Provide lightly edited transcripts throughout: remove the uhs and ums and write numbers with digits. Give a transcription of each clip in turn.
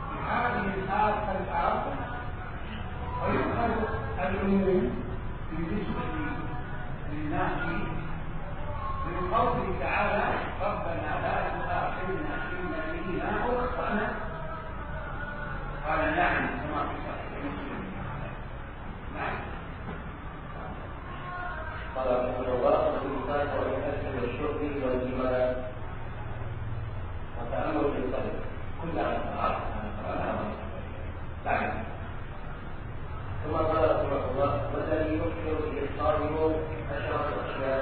بهذه الآلة ويؤخذ العموم بالنسبة للناس من قوله تعالى ربنا لا تؤاخذنا إن نسينا أو أخطأنا قال نعم كما في صحيح مسلم. نعم. قال رحمه الله الإنسان والأكل والشرب والجماع وتأمل في القلب كلها بعد. ثم قال رحمه الله والذي يكثر به الصائم 10 أشياء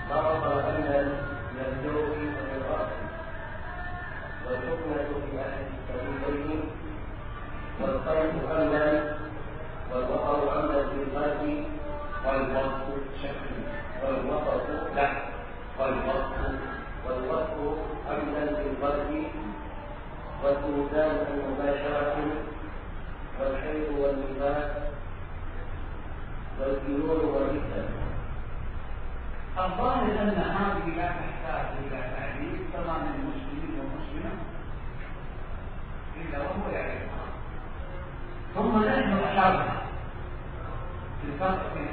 ما بطل أمنا من الجوع والرأس والحكمة في أهل السبيلين والقلب أمنا والوقر أمنا في القلب والوقت أمنا في القلب والإنسان المباشرة والحيض والنفاس والجنون والفتن. الظاهر أن هذه لا تحتاج إلى تعليم تمام المسلمين والمسلمة إلا وهو يعرفها. ثم نحن أشرنا في الفقرة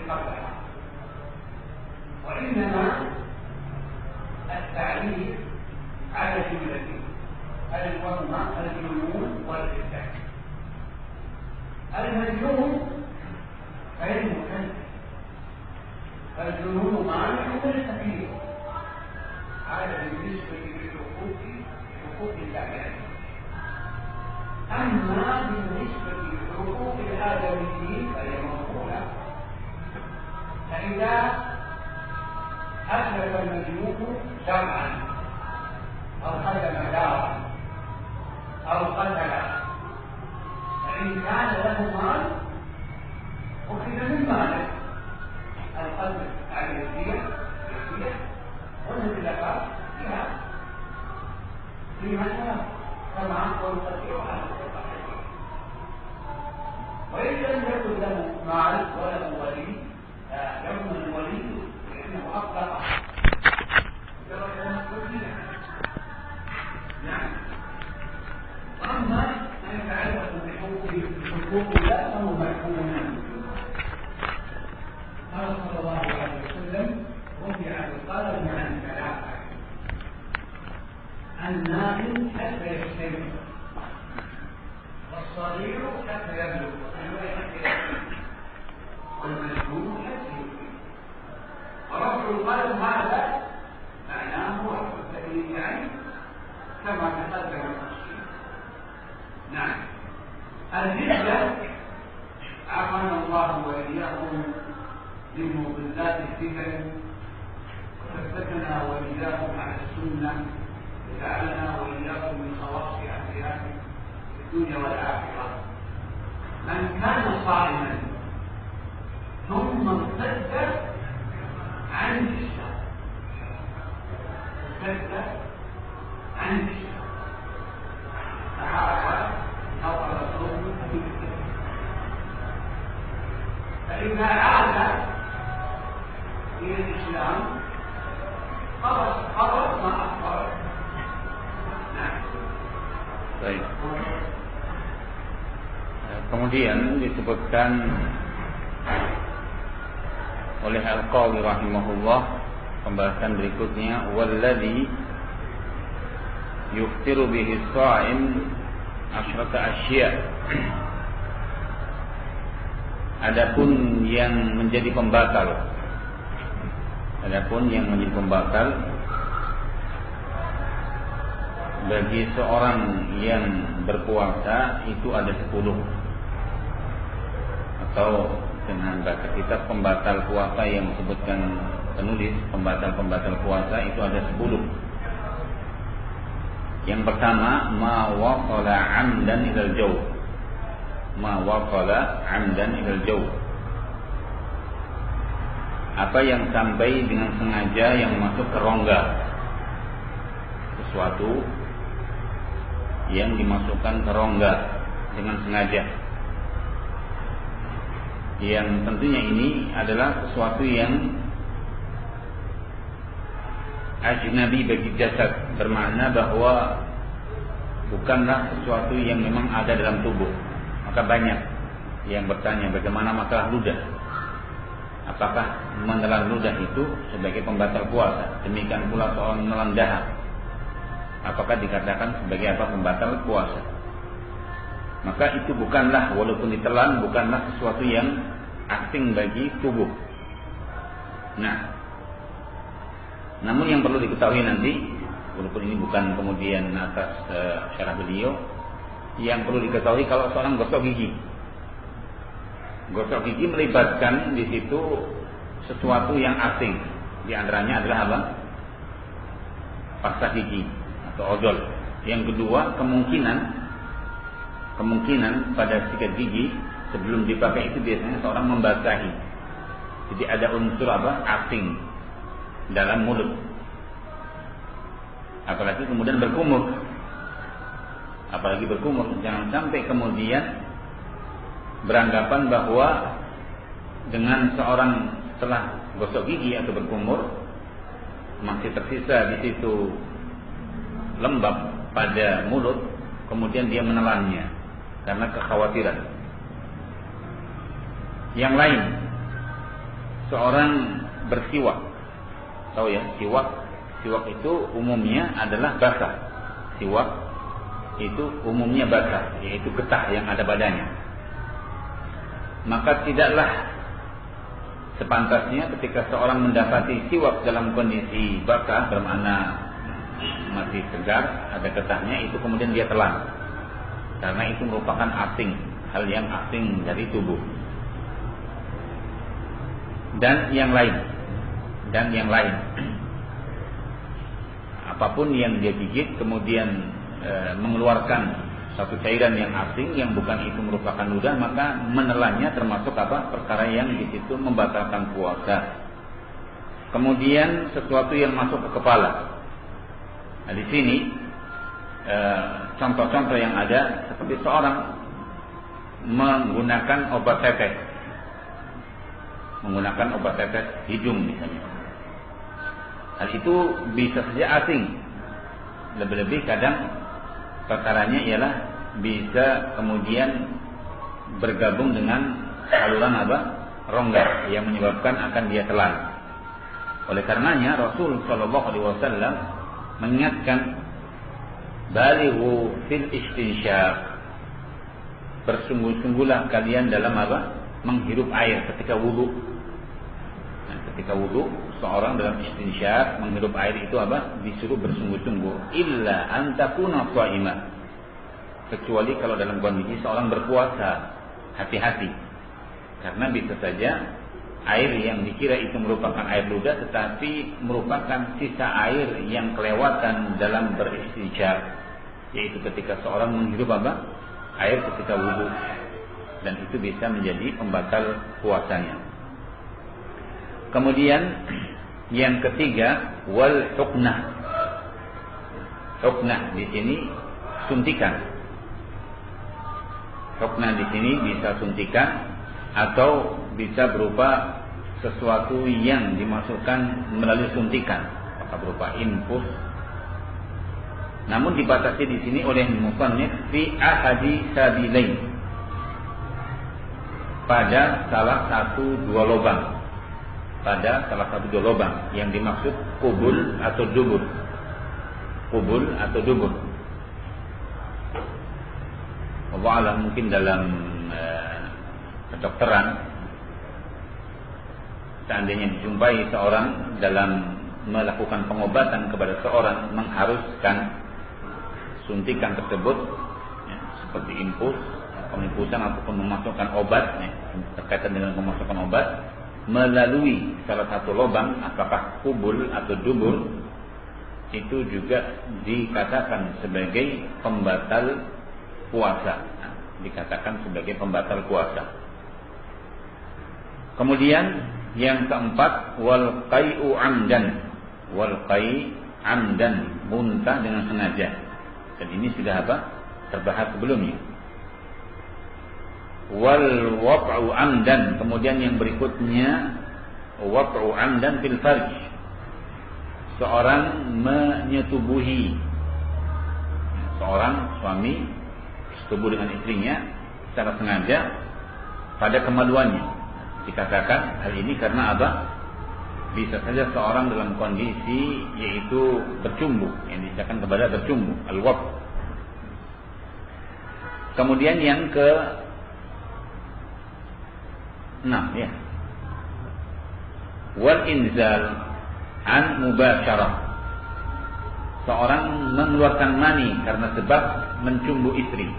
قبلها، وإنما التعليم على جملتين وهما الجنون والفتن. المجنون غير مكلف، الجنون مانع ويستفيد. هذا بالنسبة لحقوق الله. أما بالنسبة لحقوق الآدميين فهي مفعولة. فإذا أتلف المجنون جمعا أو هدم دارا أو قتل، فإن كان له مال أخذ من ماله القتل على الدية والمدلقات فيها مثلا كما والقتل على القتل. وإن لم يكن له مال وله ولي يكون الولي لأنه أطلق درجة مسؤولية. نعم. وأما أن يتعلق بحقوق الله فهو محكوم. قال صلى الله عليه وسلم رفع القلم عن 3: النائم حتى يستيقظ، والصغير حتى يبلغ، والمجنون حتى يفيق. ورفع القلم هذا معناه رفع التكليف عنه كما تقدم التفصيل. نعم. الفتنة عافانا الله وإياكم من مضلات الفتن، وثبتنا وإياكم على السنة، وجعلنا وإياكم من خواص أهلها في الدنيا والآخرة. من كان صائما ثم ارتد عن الإسلام، فحاول أو رسول فإذا عاد إلى الإسلام خبر ما أخبر. Nah. Baik. Kemudian disebutkan oleh Al-Qawi rahimahullah pembahasan berikutnya, walladzi yuftiru bihi as-sha'im 10 asya'. Adapun yang menjadi pembatal bagi seorang yang berpuasa itu ada 10, atau dengan bahasa kitab pembatal puasa yang disebutkan penulis, pembatal puasa itu ada 10. Yang pertama, ma waqala 'amdan ilal jaw. Apa yang sampai dengan sengaja yang masuk ke rongga, sesuatu yang dimasukkan ke rongga dengan sengaja, yang tentunya ini adalah sesuatu yang ajnabi bagi jasad, bermakna bahwa bukanlah sesuatu yang memang ada dalam tubuh. Maka banyak yang bertanya bagaimana masalah ludah. Apakah menelan ludah itu sebagai pembatal puasa? Demikian pula soal menelan dahak. Apakah dikatakan sebagai apa pembatal puasa? Maka itu bukanlah, walaupun ditelan, bukanlah sesuatu yang asing bagi tubuh. Nah, namun yang perlu diketahui nanti, walaupun ini bukan kemudian atas syarah beliau, yang perlu diketahui kalau seorang gosok gigi. Gosok gigi melibatkan di situ sesuatu yang asing. Di antaranya adalah apa? Pasta gigi atau odol. Yang kedua, kemungkinan pada sikat gigi sebelum dipakai itu biasanya seorang membasahi. Jadi ada unsur apa? Asing dalam mulut. Apalagi kemudian berkumur. Jangan sampai kemudian beranggapan bahwa dengan seorang setelah gosok gigi atau berkumur masih tersisa di situ lembab pada mulut, kemudian dia menelannya karena kekhawatiran. Yang lain, seorang bersiwak. Tahu ya, siwak itu umumnya adalah basah. Siwak itu umumnya basah, yaitu getah yang ada badannya. Maka tidaklah sepantasnya ketika seorang mendapati siwak dalam kondisi basah, bermakna masih segar, ada getahnya, itu kemudian dia telan. Karena itu merupakan asing, hal yang asing dari tubuh. Dan yang lain. Apapun yang dia gigit kemudian mengeluarkan satu cairan yang asing yang bukan itu merupakan ludah, maka menelannya termasuk apa? Perkara yang di situ membatalkan puasa. Kemudian sesuatu yang masuk ke kepala. Nah, di sini contoh-contoh yang ada seperti seorang menggunakan obat tetes. Menggunakan obat tetes hidung misalnya. Hal itu bisa saja asing. Lebih-lebih kadang perkaranya ialah bisa kemudian bergabung dengan saluran apa? Rongga yang menyebabkan akan dia telan. Oleh karenanya Rasul sallallahu alaihi wasallam mengingatkan, balighu fil istinsyaq. Bersungguh-sungguhlah kalian dalam apa? Menghirup air ketika wudu. Nah, ketika wudu seorang dalam istinsyaq menghirup air itu apa? Disuruh bersungguh-sungguh. Illa an takuna sha'imah. Kecuali kalau dalam kondisi seorang berpuasa, hati-hati. Karena bisa saja air yang dikira itu merupakan air ludah tetapi merupakan sisa air yang kelewatan dalam beristinsyaq, yaitu ketika seorang menghirup apa? Air ketika wudu. Dan itu bisa menjadi pembatal puasanya. Kemudian yang ketiga, wal huknah. Huknah di sini suntikan. Huknah di sini bisa suntikan atau bisa berupa sesuatu yang dimasukkan melalui suntikan, apakah berupa infus. Namun dibatasi di sini oleh musannif fi ahadi sabilain, pada salah satu dua lubang. Pada salah satu dua lubang yang dimaksud kubul atau dubur. Kubul atau dubur. Wallah mungkin dalam kedokteran, seandainya dijumpai seorang dalam melakukan pengobatan kepada seorang mengharuskan suntikan tersebut, ya, seperti infus, penginfusan ataupun memasukkan obat, ya, terkaitan dengan memasukkan obat melalui salah satu lubang, apakah kubul atau dubur, itu juga dikatakan sebagai pembatal puasa. Nah, dikatakan sebagai pembatal puasa. Kemudian yang keempat, wal qai'u amdan. Wal qai' amdan, muntah dengan sengaja. Dan ini sudah apa? Terbahas sebelumnya. Wal waq'u amdan, kemudian yang berikutnya waq'u amdan fil farj. Seorang menyetubuhi seorang suami bersetubuh dengan istrinya secara sengaja pada kemaluannya. Dikatakan hal ini karena apa? Bisa saja seorang dalam kondisi yaitu bercumbu, yang disebutkan kepada bercumbu, al-wab. Kemudian yang ke 6 ya. Wal inzal an mubasyarah. Seorang mengeluarkan mani karena sebab mencumbu istri.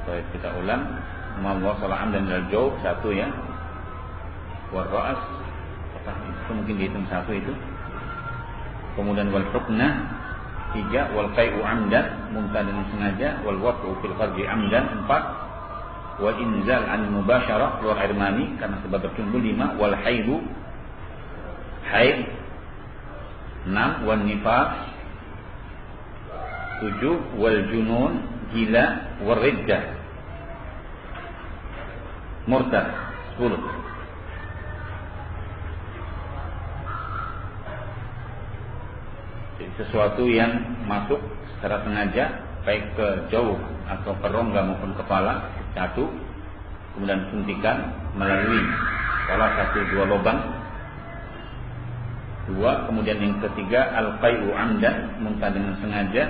Baik, kita ulang. Mawwa salam dan al-jawab 1 ya. Wal ra'as itu mungkin dihitung 1 itu. Kemudian wal huknah 3, wal qai'u amdan muntah dengan sengaja, wal waq'u fil farji amdan 4, wal inzal an mubasyarah keluar air mani karena sebab bercumbu 5, wal haidu haid 6, wal nifas 7, wal junun gila, wal riddah murtad 10. Sesuatu yang masuk secara sengaja baik ke jauh atau ke rongga maupun kepala 1, kemudian suntikan melalui salah 1-2 lubang 2, kemudian yang ketiga al-qai'u amdan muntah dengan sengaja,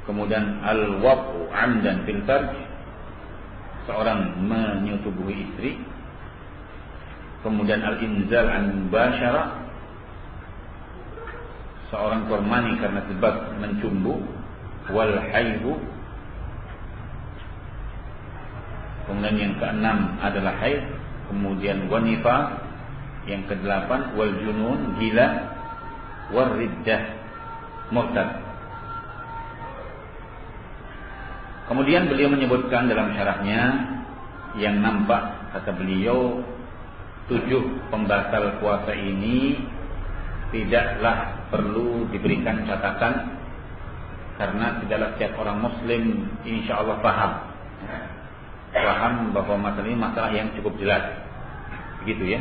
kemudian al-waq'u amdan fil farj seorang menyetubuhi istri, kemudian al-inzal an mubasyarah seorang keluar mani karena sebab mencumbu, wal haidu, kemudian yang ke-6 adalah haid, kemudian wanifah, yang ke-8 wal junun gila, wal riddah murtad. Kemudian beliau menyebutkan dalam syarahnya yang nampak, kata beliau 7 pembatal puasa ini tidaklah perlu diberikan catatan karena tidaklah setiap orang muslim insyaallah paham bahwa masalah ini masalah yang cukup jelas, begitu ya.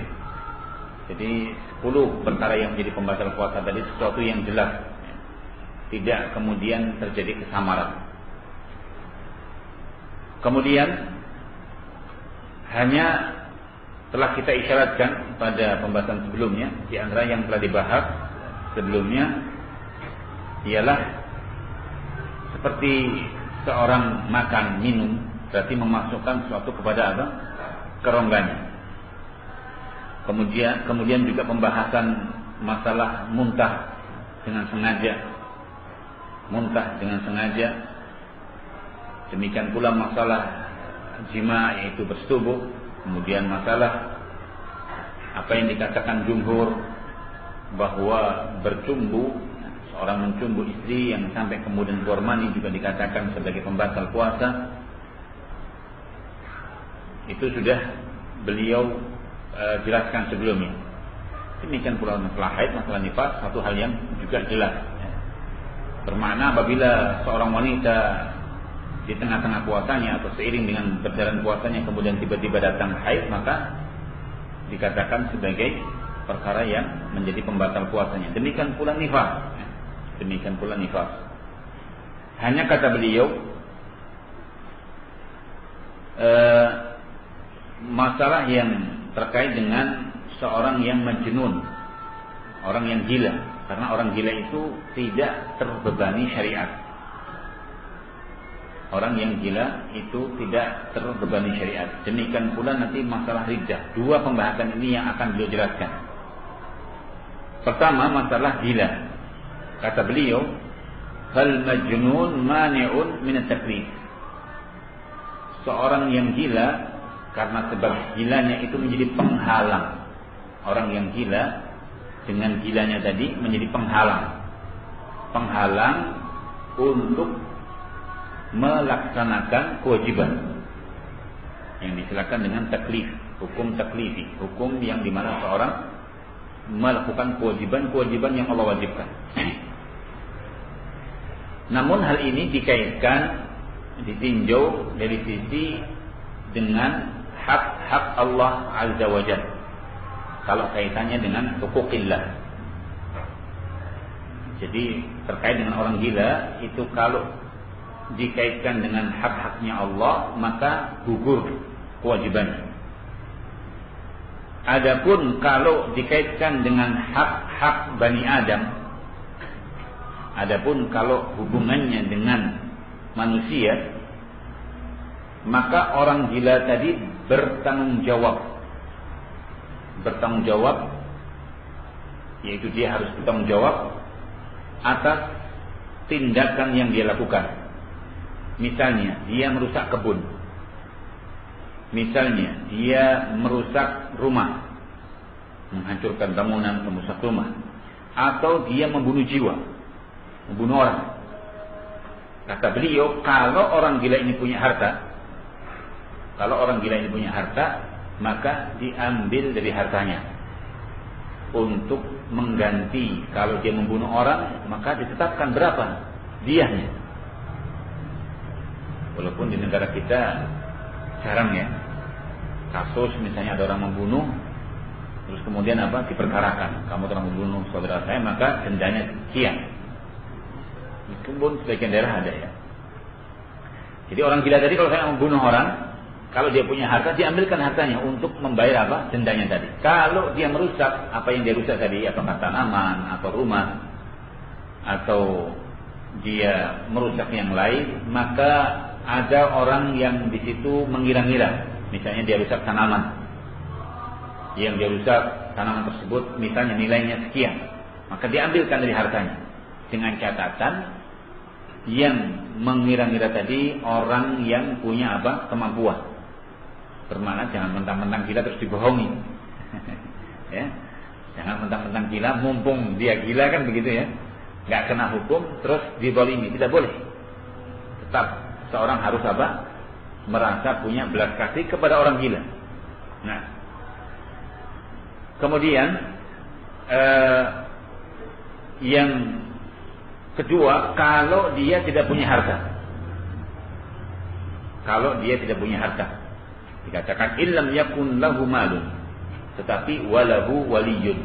Jadi 10 perkara yang menjadi pembatal puasa tadi sesuatu yang jelas, tidak kemudian terjadi kesamaran. Kemudian hanya telah kita isyaratkan pada pembahasan sebelumnya, di antara yang telah dibahas sebelumnya ialah seperti seorang makan minum berarti memasukkan sesuatu kepada apa? Kerongganya. Kemudian juga pembahasan masalah muntah dengan sengaja. Demikian pula masalah jima yaitu bersetubuh. Kemudian masalah apa yang dikatakan jumhur bahwa bercumbu, seorang mencumbu istri yang sampai kemudian keluar mani juga dikatakan sebagai pembatal puasa. Itu sudah beliau jelaskan sebelumnya. Demikian pula masalah haid, masalah nifas, satu hal yang juga jelas. Bermakna apabila seorang wanita di tengah-tengah puasanya atau seiring dengan berjalan puasanya kemudian tiba-tiba datang haid, maka dikatakan sebagai perkara yang menjadi pembatal puasanya. Demikian pula nifas. Hanya kata beliau masalah yang terkait dengan seorang yang majnun, orang yang gila, karena orang gila itu tidak terbebani syariat. Orang yang gila itu tidak terbebani syariat. Demikian pula nanti masalah riddah. 2 pembahasan ini yang akan beliau jelaskan. Pertama, masalah gila. Kata beliau, fal majnun mani'un min at-taklif. Seorang yang gila karena sebab gilanya itu menjadi penghalang. Orang yang gila dengan gilanya tadi menjadi penghalang untuk melaksanakan kewajiban yang disilakan dengan taklif, hukum taklifi, hukum yang dimana seorang melakukan kewajiban yang Allah wajibkan. Namun hal ini dikaitkan, ditinjau dari sisi dengan hak-hak Allah Azza wa Jalla. kalau kaitannya dengan hukukillah. Jadi terkait dengan orang gila itu kalau dikaitkan dengan hak-haknya Allah maka gugur kewajibannya. Adapun kalau dikaitkan dengan hak-hak Bani Adam, adapun kalau hubungannya dengan manusia, maka orang gila tadi bertanggung jawab, yaitu dia harus bertanggung jawab atas tindakan yang dia lakukan. Misalnya dia merusak kebun, misalnya dia merusak rumah, menghancurkan bangunan, merusak rumah, atau dia membunuh jiwa, membunuh orang. Kata beliau, kalau orang gila ini punya harta, maka diambil dari hartanya untuk mengganti. Kalau dia membunuh orang, maka ditetapkan berapa diyahnya. Walaupun di negara kita jarang ya, kasus misalnya ada orang membunuh, terus kemudian diperkarakan, kamu telah membunuh saudara saya, maka dendanya sekian. Meskipun sebagian daerah ada ya. Jadi orang gila tadi kalau saya membunuh orang, kalau dia punya harta, diambilkan hartanya untuk membayar dendanya tadi. Kalau dia merusak, apa yang dia rusak tadi, apakah tanaman atau rumah, atau dia merusak yang lain, maka ada orang yang di situ mengira-ngira. Misalnya dia rusak tanaman, yang dia rusak tanaman tersebut misalnya nilainya sekian, maka diambilkan dari hartanya, dengan catatan yang mengira-ngira tadi orang yang punya kemampuan. Bermakna jangan mentang-mentang gila terus dibohongi. Ya, jangan mentang-mentang gila, mumpung dia gila kan begitu ya, nggak kena hukum terus dizalimi, tidak boleh. Tetap seorang harus merasa punya belas kasih kepada orang gila. Nah, kemudian yang kedua, kalau dia tidak punya harta. Dikatakan illam yakun lahu malun, tetapi walahu waliyun.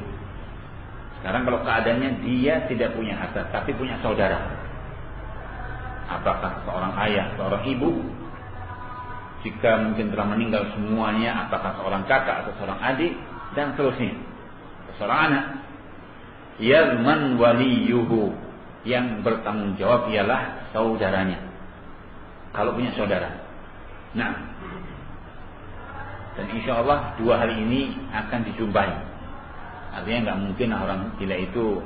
Sekarang kalau keadaannya dia tidak punya harta, tapi punya saudara. Apakah seorang ayah, seorang ibu? Jika mungkin telah meninggal semuanya, apakah seorang kakak atau seorang adik, dan seterusnya, seorang anak. Yalman waliyuhu, yang bertanggung jawab ialah saudaranya. Kalau punya saudara. Nah, dan insya Allah 2 hari ini akan dijumpai. Artinya nggak mungkin orang gila itu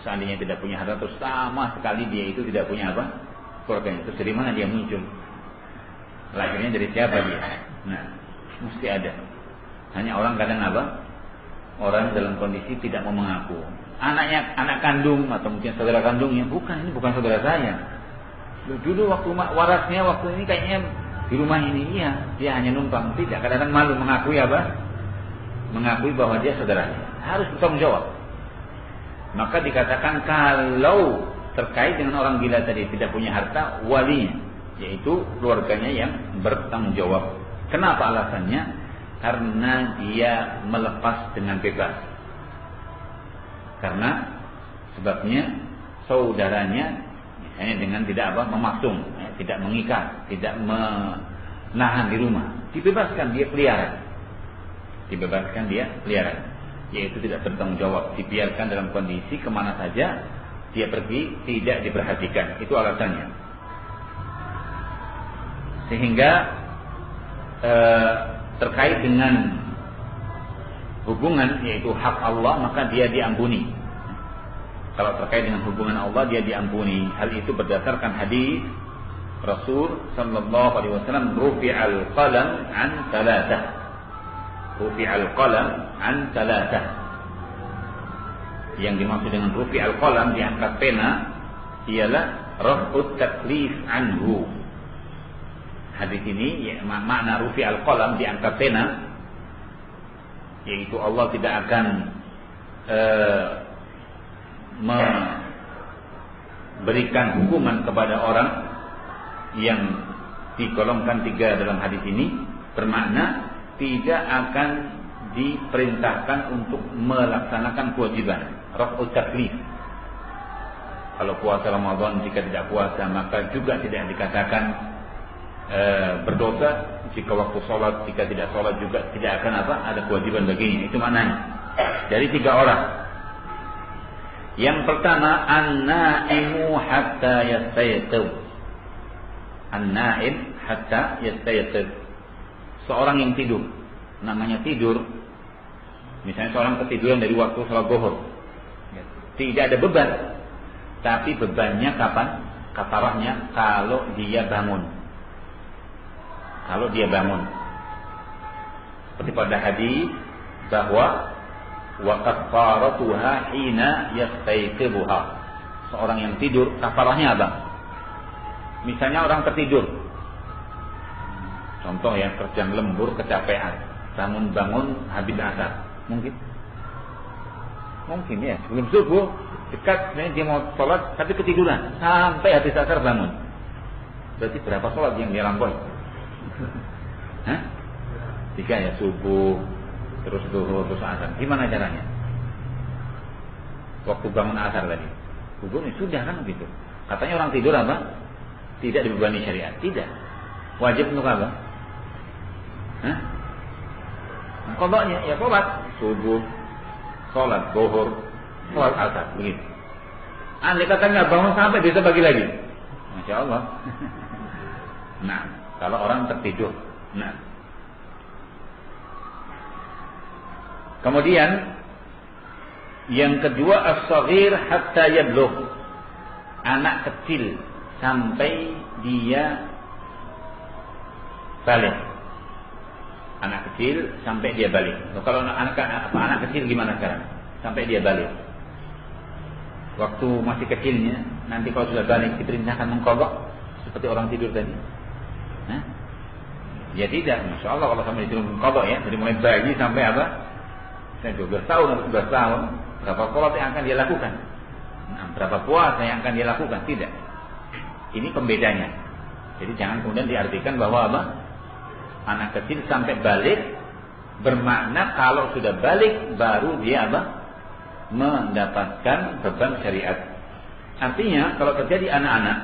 seandainya tidak punya harta terus sama sekali dia itu tidak punya keluarganya. Terus dari mana dia muncul? Lahirnya dari siapa dia? Nah, mesti ada. Hanya orang kadang orang dalam kondisi tidak mau mengaku. Anaknya anak kandung atau mungkin saudara kandungnya, bukan, ini bukan saudara saya. Dulu waktu warasnya waktu ini kayaknya di rumah ini, iya, dia hanya numpang. Tidak, kadang-kadang malu mengakui mengakui bahwa dia saudaranya. Harus bertanggung jawab. Maka dikatakan kalau terkait dengan orang gila tadi tidak punya harta, walinya, yaitu keluarganya yang bertanggung jawab. Kenapa alasannya? Karena dia melepas dengan bebas. Karena sebabnya saudaranya misalnya dengan tidak memaksum, tidak mengikat, tidak menahan di rumah, dibebaskan dia pelihara, yaitu tidak bertanggung jawab, dibiarkan dalam kondisi kemana saja dia pergi tidak diperhatikan. Itu alasannya. Sehingga terkait dengan hubungan yaitu hak Allah, maka dia diampuni. Kalau terkait dengan hubungan Allah, dia diampuni. Hal itu berdasarkan hadis Rasul sallallahu alaihi wasallam, rufi'al qalam an thalathah. Rufi'al qalam an thalathah. Yang dimaksud dengan rufi'al qalam, diangkat pena, ialah raf'ut taklif anhu. Hadis ini makna rufi'al qalam, diangkat pena, yaitu Allah tidak akan memberikan hukuman kepada orang yang digolongkan 3 dalam hadis ini, bermakna tidak akan diperintahkan untuk melaksanakan kewajiban, raf'ut taklif. Kalau puasa Ramadan, jika tidak puasa maka juga tidak dikatakan berdosa. Jika waktu sholat, jika tidak sholat juga tidak akan ada kewajiban baginya. Itu maknanya. Dari 3 orang. Yang pertama, an-na'imu hatta yastayqidh. An-na'im hatta yastayqidh. Seorang yang tidur. Namanya tidur. Misalnya seorang ketiduran dari waktu sholat zuhur. Tidak ada beban. Tapi bebannya kapan? Kafarahnya kalau dia bangun. Kalau dia bangun. Seperti pada hadis bahwa wa kafaratuha hina yastayqidhuha. Seorang yang tidur kafarahnya apa? Misalnya orang tertidur. Contoh yang kerja lembur, kecapean, bangun habis asar. Mungkin ya, sebelum subuh dekat dia mau sholat tapi ketiduran sampai habis asar bangun. Berarti berapa sholat yang dia lampaui? 3 ya, subuh, terus zuhur, terus asar. Gimana caranya? Waktu bangun asar tadi, subuh ini sudah kan begitu. Katanya orang tidur apa? Tidak dibebani syariat. Tidak. Wajib untuk apa? Qadanya ya sholat subuh, sholat zuhur, sholat asar, begitu. Andai kata nggak bangun sampai bisa bagi lagi, Masya Allah. Nah, kalau orang tertidur. Nah, kemudian yang kedua, as-saghir hatta yablugh. Anak kecil sampai dia balik. Anak kecil sampai dia balik. Kalau anak kecil gimana sekarang? Sampai dia balik. Waktu masih kecilnya, nanti kalau sudah balik diperintahkan mengqadha seperti orang tidur tadi. Ya tidak, Masya Allah kalau sampai disuruh mengqadha ya, dari mulai bayi sampai apa? 12 tahun atau 11 tahun, berapa sholat yang akan dia lakukan? Berapa puasa yang akan dia lakukan? Tidak. Ini pembedanya. Jadi jangan kemudian diartikan bahwa apa? Anak kecil sampai balik bermakna kalau sudah balik baru dia apa? Mendapatkan beban syariat. Artinya kalau terjadi anak-anak,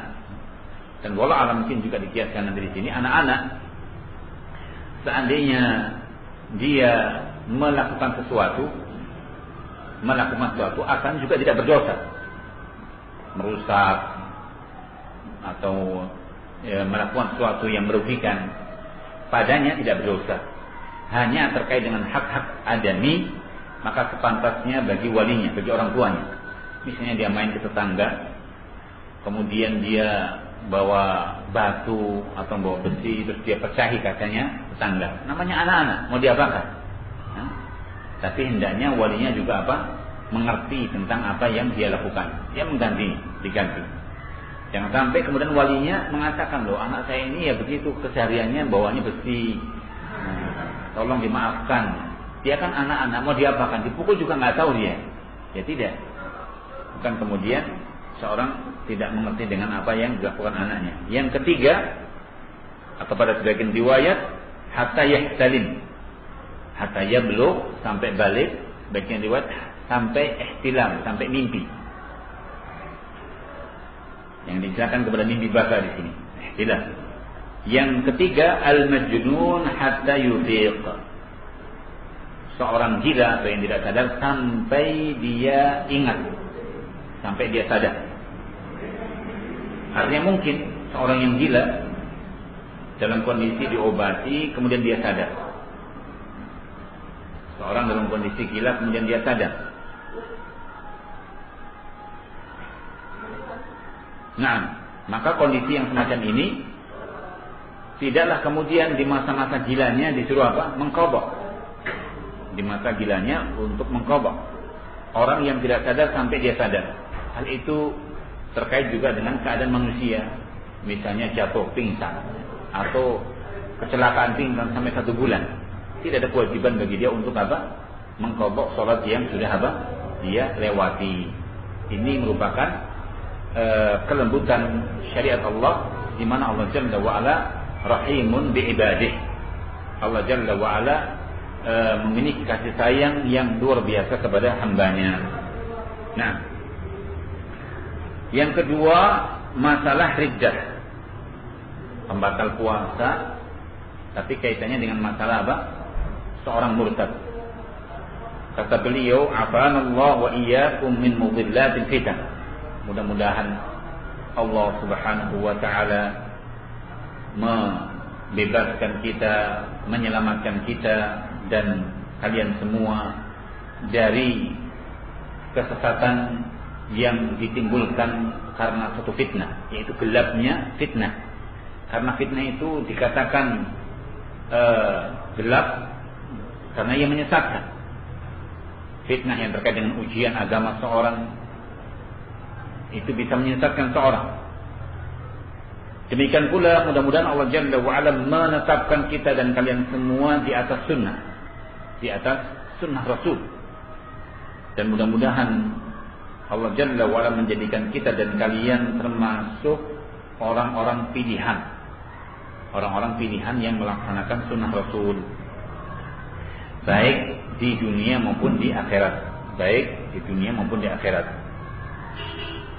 dan wallah alam mungkin juga dikiaskan nanti di sini, anak-anak seandainya dia melakukan sesuatu akan juga tidak berdosa, merusak atau melakukan sesuatu yang merugikan, padanya tidak berdosa. Hanya terkait dengan hak-hak adami, maka sepantasnya bagi walinya, bagi orang tuanya. Misalnya dia main ke tetangga, kemudian dia bawa batu atau bawa besi, terus dia pecahi kacanya tetangga. Namanya anak-anak, mau diapakan? Tapi hendaknya walinya juga apa? Mengerti tentang apa yang dia lakukan. Dia diganti. Jangan sampai kemudian walinya mengatakan, loh anak saya ini ya begitu kesehariannya bawanya besi, tolong dimaafkan. Dia kan anak-anak, mau diapakan? Dipukul juga nggak tahu dia. Ya tidak. Bukan kemudian seorang tidak mengerti dengan apa yang dilakukan anaknya. Yang ketiga, atau pada sebagian riwayat, hatta yahtalim, hatta yablugh, sampai balik. Bagian riwayat sampai ihtilam, sampai mimpi. Yang dijelaskan kepada mimpi basah di sini. Ihtilam. Yang ketiga, al-majnun hatta yufiq. Seorang gila atau yang tidak sadar sampai dia ingat, sampai dia sadar. Artinya mungkin seorang yang gila dalam kondisi diobati kemudian dia sadar. Seorang dalam kondisi gila kemudian dia sadar. Nah, maka kondisi yang semacam ini tidaklah kemudian di masa-masa gilanya disuruh apa? Mengqadha. Di masa gilanya untuk mengqadha. Orang yang tidak sadar sampai dia sadar. Hal itu terkait juga dengan keadaan manusia. Misalnya jatuh pingsan atau kecelakaan pingsan sampai 1 bulan. Tidak ada kewajiban bagi dia untuk apa? Mengqadha salat yang sudah apa? Dia lewati. Ini merupakan kelembutan syariat Allah, di mana Allah Jalla wa Ala rahimun bi ibadih. Allah Jalla wa Ala memiliki kasih sayang yang luar biasa kepada hambanya. Nah, yang kedua masalah riddah, pembatal puasa, tapi kaitannya dengan masalah apa? Seorang murtad. Kata beliau, afanallah wa iyyakum min mudhillatil fitan. Mudah-mudahan Allah Subhanahu wa taala membebaskan kita, menyelamatkan kita dan kalian semua dari kesesatan yang ditimbulkan karena suatu fitnah, yaitu gelapnya fitnah. Karena fitnah itu dikatakan gelap karena ia menyesatkan. Fitnah yang terkait dengan ujian agama seorang itu bisa menyesatkan seorang. Demikian pula mudah-mudahan Allah Jalla wa'ala menetapkan kita dan kalian semua di atas sunnah, di atas sunnah Rasul. Dan mudah-mudahan Allah Jalla wa'ala menjadikan kita dan kalian termasuk orang-orang pilihan, orang-orang pilihan yang melaksanakan sunnah Rasul, baik di dunia maupun di akhirat, baik di dunia maupun di akhirat.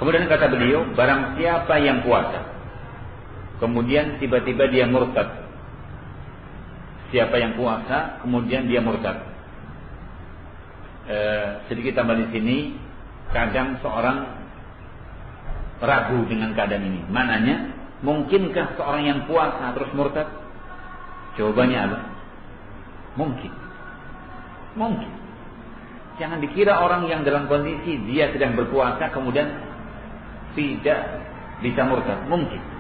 Kemudian kata beliau, barang siapa yang puasa kemudian tiba-tiba dia murtad. Siapa yang puasa kemudian dia murtad. Sedikit tambah di sini, kadang seorang ragu dengan keadaan ini. Mananya, mungkinkah seorang yang puasa terus murtad? Jawabannya apa? Mungkin. Mungkin. Jangan dikira orang yang dalam kondisi dia sedang berpuasa kemudian tidak bisa murtad. Mungkin.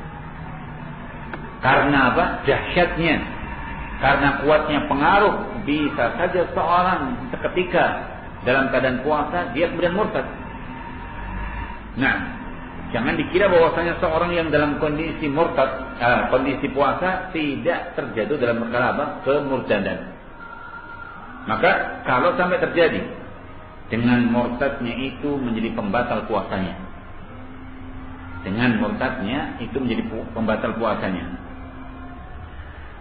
Karena apa? Dahsyatnya, karena kuatnya pengaruh, bisa saja seorang seketika dalam keadaan puasa dia kemudian murtad. Nah, jangan dikira bahwasanya seorang yang dalam kondisi murtad, kondisi puasa tidak terjatuh dalam perkara apa? Kemurtadan. Maka kalau sampai terjadi, dengan murtadnya itu menjadi pembatal puasanya. Dengan murtadnya itu menjadi pembatal puasanya.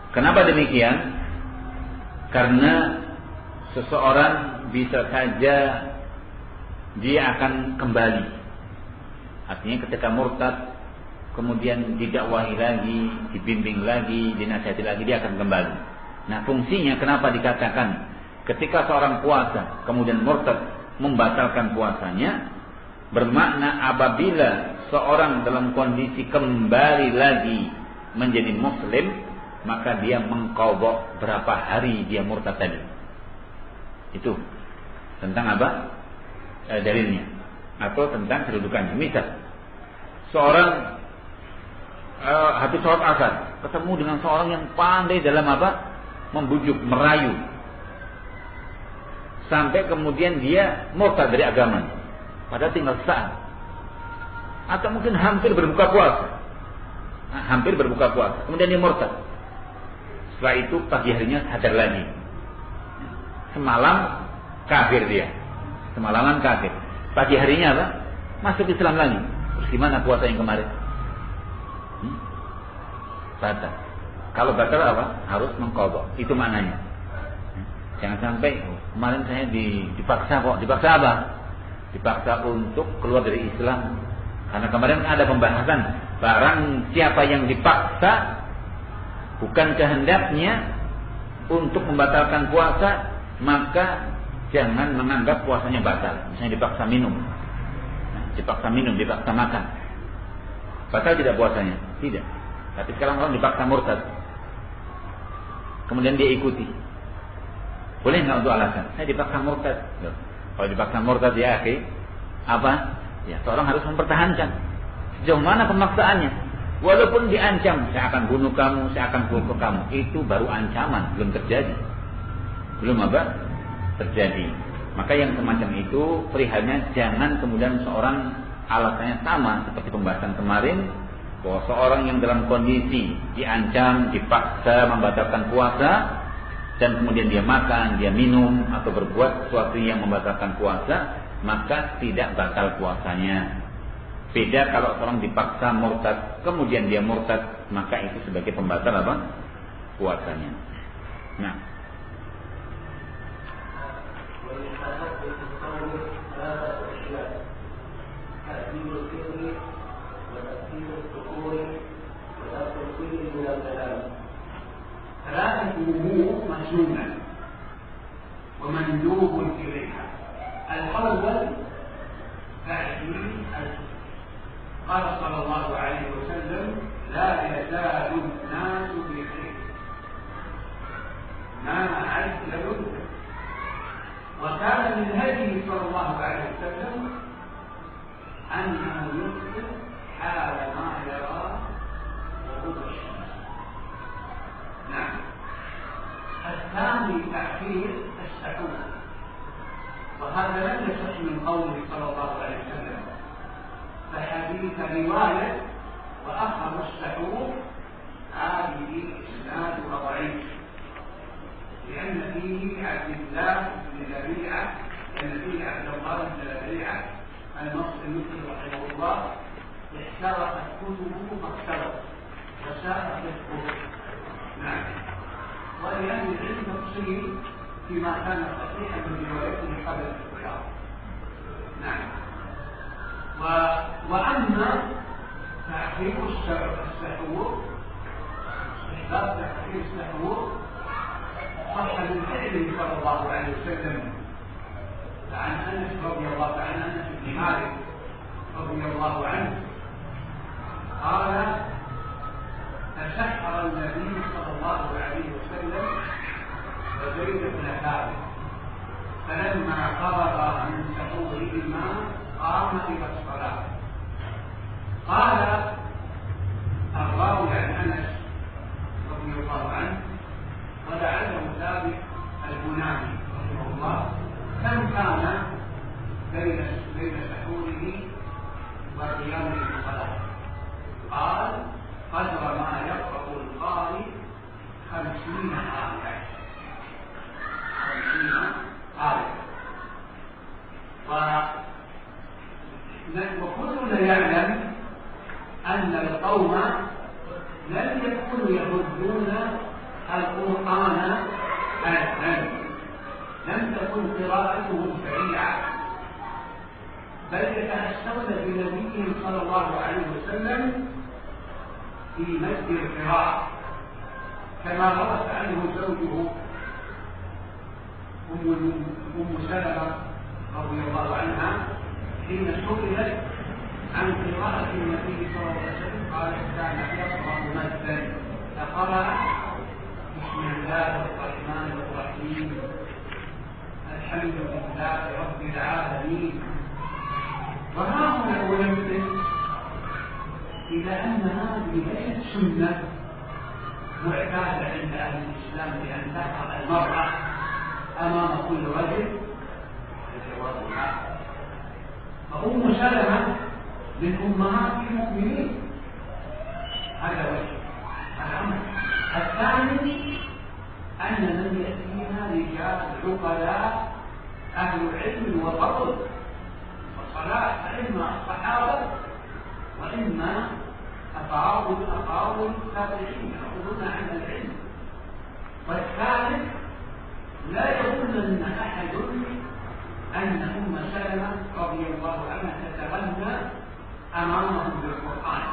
Kenapa demikian? Karena seseorang bisa saja dia akan kembali. Artinya ketika murtad kemudian didakwahi lagi, dibimbing lagi, dinasihati lagi, dia akan kembali. Nah, fungsinya kenapa dikatakan ketika seorang puasa kemudian murtad membatalkan puasanya, bermakna apabila seorang dalam kondisi kembali lagi menjadi muslim, maka dia mengqadha berapa hari dia murtad tadi. Itu tentang apa? Dalilnya atau tentang kedudukannya. Misal seorang habis sholat asar ketemu dengan seorang yang pandai dalam apa? Membujuk, merayu, sampai kemudian dia murtad dari agama, padahal tinggal saat, atau mungkin hampir berbuka puasa, kemudian dia murtad. Setelah itu pagi harinya sadar lagi, semalam kafir dia, semalaman kafir, pagi harinya apa? Masuk Islam lagi. Terus gimana puasa yang kemarin? Batal. Kalau batal apa? Harus mengqadha. Itu maknanya. Jangan sampai kemarin saya dipaksa kok. Dipaksa apa? Dipaksa untuk keluar dari Islam. Karena kemarin ada pembahasan, barang siapa yang dipaksa bukan kehendaknya untuk membatalkan puasa, maka jangan menganggap puasanya batal. Misalnya dipaksa minum, dipaksa makan, batal tidak puasanya? Tidak. Tapi sekarang orang dipaksa murtad, kemudian dia ikuti, boleh nggak untuk alasan? Saya dipaksa murtad. Kalau dipaksa murtad ya akhi, apa? Ya seorang harus mempertahankan sejauh mana pemaksaannya. Walaupun diancam, saya akan bunuh kamu, saya akan pukul kamu, itu baru ancaman, belum terjadi. Belum apa? Terjadi. Maka yang semacam itu perihalnya jangan kemudian seorang alasannya sama seperti pembahasan kemarin, bahwa seorang yang dalam kondisi diancam, dipaksa membatalkan puasa, dan kemudian dia makan, dia minum, atau berbuat sesuatu yang membatalkan puasa, maka tidak batal puasanya. Beda kalau seorang dipaksa murtad, kemudian dia murtad, maka itu sebagai pembatal apa? Puasanya. Nah, حق القوم ثلاثة أشياء: تأثير الفكر وتأثير السكون ونفس الكل من الكلام. ثلاثة أمور مسنونة ومندوب إليها. الأول تأثير الفكر. قال صلى الله عليه وسلم: لا يزال الناس بخير ما عجل الذكر. وكان من هديه صلى الله عليه وسلم أنه يفطر حال ما يرى غروب الشمس. نعم. الثاني تأخير السحور، وهذا لم يصح من قوله صلى الله عليه وسلم، فحديث رواية وأخر السحور هذه إسناد ضعيف، لأن فيه عبد الله بن ربيعة، لأن فيه عبد الله بن ربيعة المصري رحمه الله احترقت كتبه فاختلط وساء فقهه. نعم. ولأن العلم تفصيل فيما كان صحيحا من روايته قبل الاختلاط. نعم. وأما تأخير السحور، استحباب تأخير السحور صح من فعله صلى الله عليه وسلم عن أنس رضي الله عنه، أنس بن مالك رضي الله عنه قال: تسحر النبي صلى الله عليه وسلم وزيد بن ثابت، فلما فرغ من سحورهما قام إلى الصلاة. قال الراوي عن أنس رضي الله عنه ولعله ثابت البناني رحمه الله: كم كان بين سحوره وقيامه للصلاة؟ قال: قدر ما يقرأ القارئ 50 آية. 50 آية. وكلنا يعلم أن القوم لم يكونوا يردون القرآن أبدا، لم تكن قراءتهم سريعة، بل يتأسون بنبيهم صلى الله عليه وسلم في مد القراءة، كما روت عنه زوجه أم سلمة رضي الله عنها حين سئلت عن قراءة النبي صلى الله عليه وسلم قالت: كان يقرأ مدا، فقرأ: بسم الله الرحمن الرحيم، الحمد لله رب العالمين. وها هنا أنبه إلى أن هذه ليست سنة معتادة عند أهل الإسلام بأن تقرأ المرأة أمام كل رجل بجوازها. فأم سلمة من أمهات المؤمنين. هذا وجه الأمر. الثاني أن من يأتينا رجال عقلاء أهل علم وفضل وصلاح، فإما الصحابة وإما أفاضل التابعين يأخذون عن العلم. والثالث لا يظن أحد أن أم سلمة رضي الله عنها تتغنى أمامهم بالقرآن.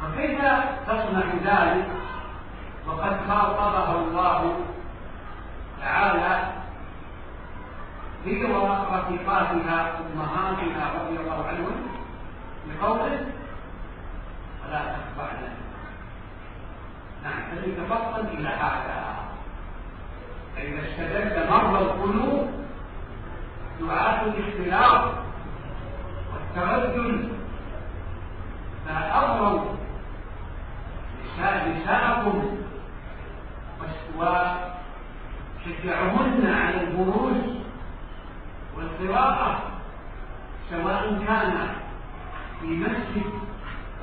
وكيف تصنع ذلك وقد خاطبها الله تعالى هي ورفيقاتها أمهاتها رضي الله عنهم بقوله: ولا تخضعن. نعم. فليتفطن إلى هذا. فإذا استدل مرضى القلوب دعاة الاختلاف والتردد فأمروا نساءكم وشجعهن على البروز والقراءة، سواء كان في مسجد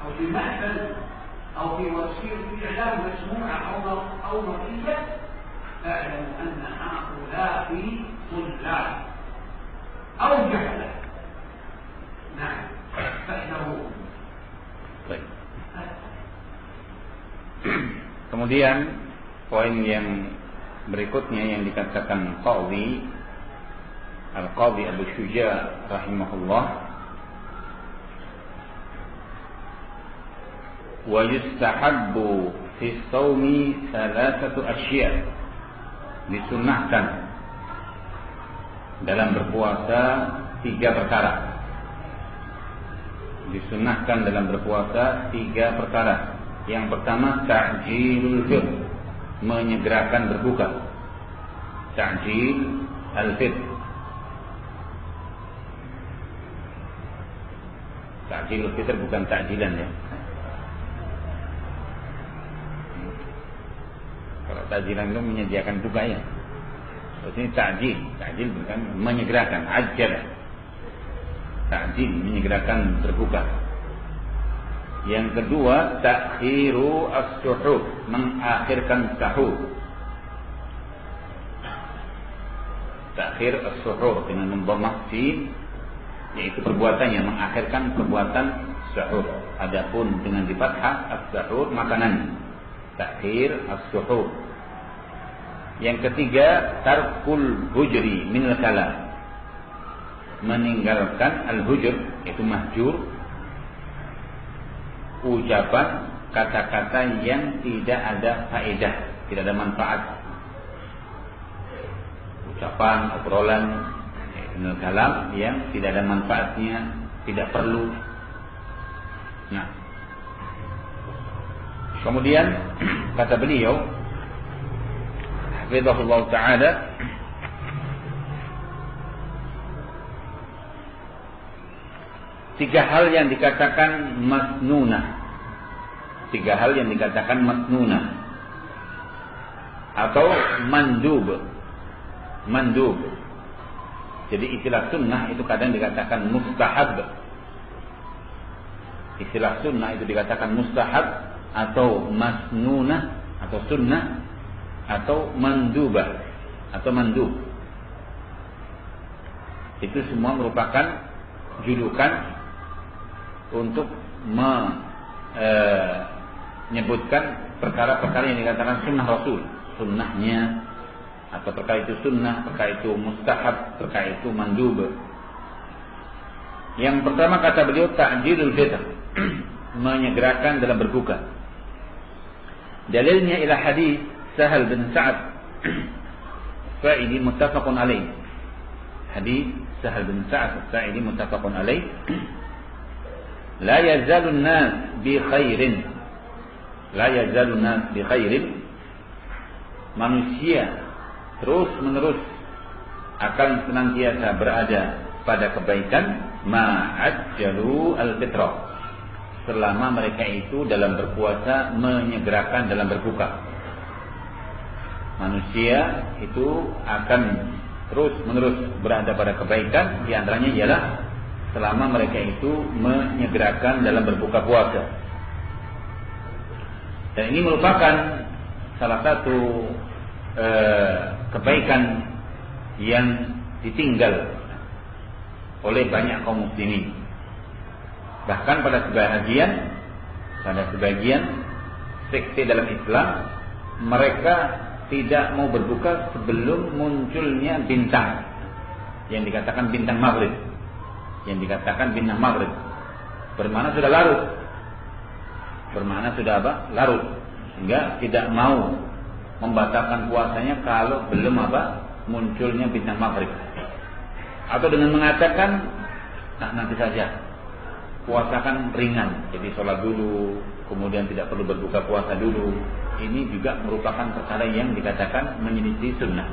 أو في محفل أو في وسيلة إعلام مسموعة أو مرئية، فاعلموا أن هؤلاء طلاب أو جهلة. نعم. فاحذروهم. Kemudian poin yang berikutnya yang dikatakan Qawi Al-Qadhi Abu Syuja' rahimahullah, wa yustahabbu fi shaumi thalathatu asya', disunnahkan dalam berpuasa 3 perkara. Disunnahkan dalam berpuasa 3 perkara. Yang pertama, ta'jilul fitr, menyegerakan berbuka. Ta'jil al-fitr. Ta'jilul fitr bukan ta'jilan ya. Kalau ta'jilan itu menyediakan buka ya. Ini ta'jil. Ta'jil bukan menyegerakan. Ajal. Ta'jil menyegerakan berbuka. Yang kedua, ta'khiru as-suhur, mengakhirkan sahur. Ta'khir as-suhur dengan membawa sin, yaitu perbuatannya, mengakhirkan perbuatan sahur. Adapun dengan di fathah as-sahur, makanan. Ta'khir as-suhur. Yang ketiga, tarkul hujri minal kalam, meninggalkan al-hujr, yaitu mahjur, ucapan, kata-kata yang tidak ada faedah, tidak ada manfaat. Ucapan, obrolan minal kalam yang tidak ada manfaatnya, tidak perlu. Nah, kemudian kata beliau hafizahullah ta'ala, tiga hal yang dikatakan masnunah. 3 hal yang dikatakan masnunah atau mandub. Mandub. Jadi istilah sunnah itu kadang dikatakan mustahab. Istilah sunnah itu dikatakan mustahab atau masnunah atau sunnah atau mandubah atau mandub. Itu semua merupakan julukan untuk menyebutkan perkara-perkara yang dikatakan sunnah Rasul, sunnahnya, atau perkara itu sunnah, perkara itu mustahab, perkara itu mandub. Yang pertama kata beliau ta'jilul fitr, menyegerakan dalam berbuka. Dalilnya ila hadis Sahal bin Sa'ad Sa'idi muttafaqun alaih. Hadis Sahal bin Sa'ad Sa'idi muttafaqun alaih. La yazalun nas bi khairin. La yazalun nas bi khairin. Manusia terus menerus akan senantiasa berada pada kebaikan ma'ajjalu al-fitrah, selama mereka itu dalam berpuasa menyegerakan dalam berbuka. Manusia itu akan terus menerus berada pada kebaikan, di antaranya ialah selama mereka itu menyegerakan dalam berbuka puasa. Dan ini merupakan salah satu kebaikan yang ditinggal oleh banyak kaum muslimin. Bahkan pada sebagian sekte dalam Islam, mereka tidak mau berbuka sebelum munculnya bintang yang dikatakan bintang maghrib. Yang dikatakan bintang maghrib bermakna sudah larut. Bermakna sudah apa? Larut. Sehingga tidak mau membatalkan puasanya kalau belum apa? Munculnya bintang maghrib. Atau dengan mengatakan, nah nanti saja, puasakan ringan, jadi sholat dulu, kemudian tidak perlu berbuka puasa dulu. Ini juga merupakan perkara yang dikatakan menyelisih sunnah.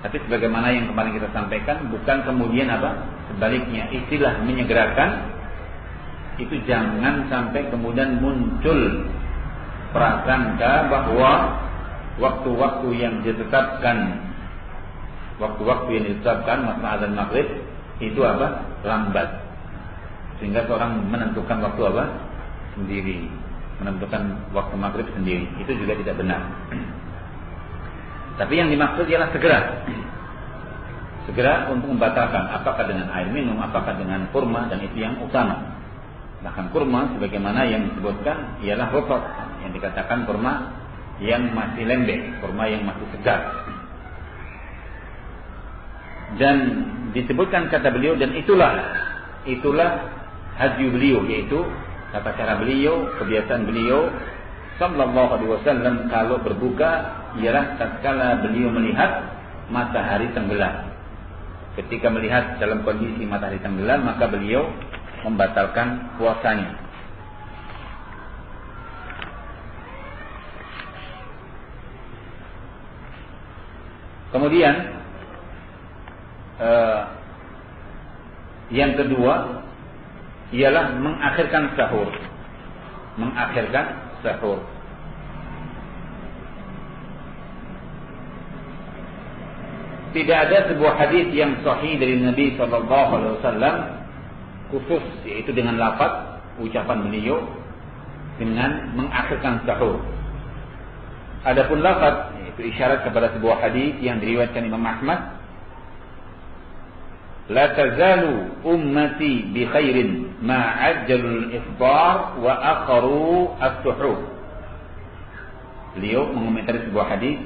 Tapi sebagaimana yang kemarin kita sampaikan, bukan kemudian apa? Sebaliknya, istilah menyegerakan itu jangan sampai kemudian muncul prasangka bahwa waktu-waktu yang ditetapkan masa azan maghrib itu apa? Lambat. Sehingga seorang menentukan waktu apa? Sendiri. Menentukan waktu maghrib sendiri. Itu juga tidak benar. Tapi yang dimaksud ialah segera. Segera untuk membatalkan. Apakah dengan air minum, apakah dengan kurma, dan itu yang utama. Bahkan kurma sebagaimana yang disebutkan ialah rotok, yang dikatakan kurma yang masih lembek, kurma yang masih segar. Dan disebutkan kata beliau, dan itulah hadyu beliau, yaitu tata cara beliau, kebiasaan beliau sallallahu alaihi wasallam kalau berbuka ialah tatkala beliau melihat matahari tenggelam. Ketika melihat dalam kondisi matahari tenggelam, maka beliau membatalkan puasanya. Kemudian yang kedua ialah mengakhirkan sahur. Tidak ada sebuah hadis yang sahih dari Nabi sallallahu alaihi wasallam khusus, yaitu dengan lafaz ucapan beliau dengan mengakhirkan sahur. Adapun lafaz itu isyarat kepada sebuah hadis yang diriwayatkan Imam Ahmad, la tazalu ummati bi khairin ma ajjalul iftar wa akharu as-suhur. Beliau mengomentari sebuah hadis,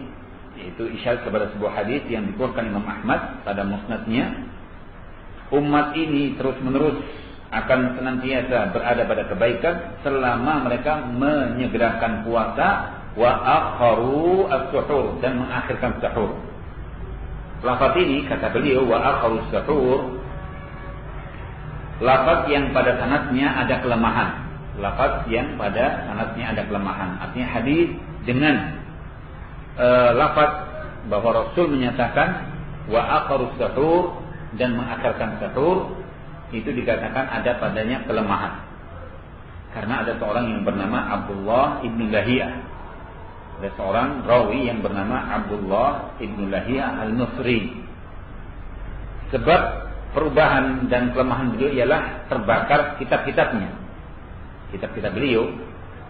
yaitu isyarat kepada sebuah hadis yang dikeluarkan Imam Ahmad pada musnadnya. Umat ini terus-menerus akan senantiasa berada pada kebaikan selama mereka menyegerakan puasa wa akharu as-suhur, dan mengakhirkan sahur. Lafaz ini kata beliau wa akharu as-suhur, lafaz yang pada sanadnya ada kelemahan. Artinya hadis dengan lafaz bahwa Rasul menyatakan wa akharu as-suhur dan mengakhirkan sahur, itu dikatakan ada padanya kelemahan. Karena ada seorang yang bernama Abdullah ibn Lahiyah. Ada seorang rawi yang bernama Abdullah ibn Lahiyah al-Nusri. Sebab perubahan dan kelemahan beliau ialah terbakar kitab-kitabnya. Kitab-kitab beliau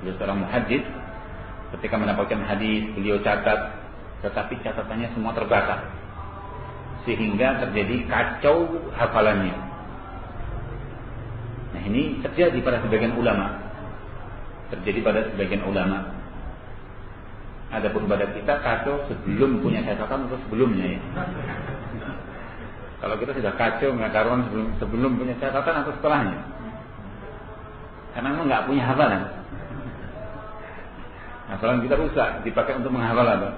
seorang muhaddits, ketika mendapatkan hadis beliau catat, tetapi catatannya semua terbakar, sehingga terjadi kacau hafalannya. Nah, ini terjadi pada sebagian ulama. Adapun pada kita kacau sebelum punya catatan atau sebelumnya ya. Kalau kita sudah kacau nggak karuan sebelum punya catatan atau setelahnya, karena memang nggak punya hafalan. Hafalan kita rusak, dipakai untuk menghafal apa?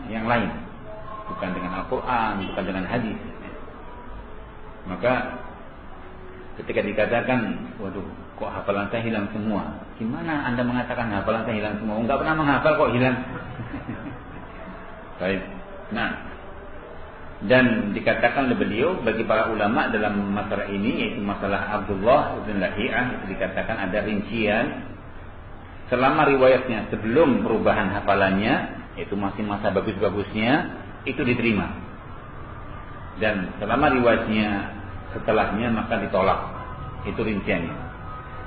Yang lain, bukan dengan Al-Quran, bukan dengan hadis. Maka ketika dikatakan, waduh, kok hafalan saya hilang semua? Gimana Anda mengatakan hafalan saya hilang semua? Enggak pernah menghafal kok hilang. Baik. Nah, dan dikatakan oleh beliau bagi para ulama dalam masalah ini, yaitu masalah Abdullah bin Lahiyah, itu dikatakan ada rincian selama riwayatnya sebelum perubahan hafalannya, yaitu masih masa bagus-bagusnya, itu diterima. Dan selama riwayatnya setelahnya maka ditolak. Itu rinciannya.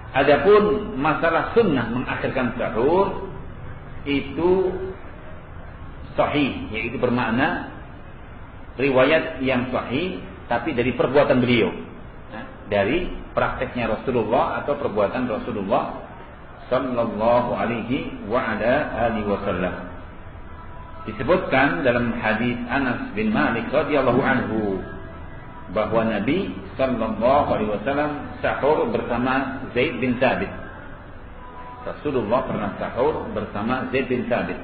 Adapun masalah sunnah mengakhirkan sahur itu sahih, yaitu bermakna riwayat yang sahih tapi dari perbuatan beliau, dari prakteknya Rasulullah atau perbuatan Rasulullah sallallahu alaihi wa ala alihi wasallam. Disebutkan dalam hadis Anas bin Malik radhiyallahu anhu bahwa Nabi sallallahu alaihi wasallam sahur bersama Zaid bin Thabit. Rasulullah pernah sahur bersama Zaid bin Thabit.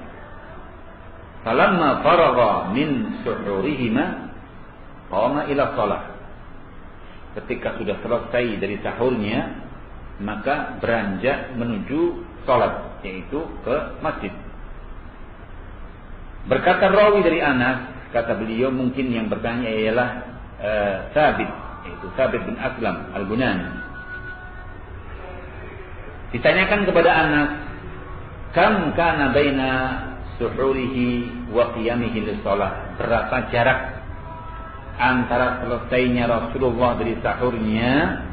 Falamma faragha min suhurihima qama ila shalah. Ketika sudah selesai dari sahurnya, maka beranjak menuju salat, yaitu ke masjid. Berkata rawi dari Anas, kata beliau mungkin yang bertanya ialah Thabit, yaitu Thabit bin Aslam al-Bunani. Ditanyakan kepada Anas, kam kana baina suhurihi wa qiyamihi lis-shalah, berapa jarak antara selesainya Rasulullah dari sahurnya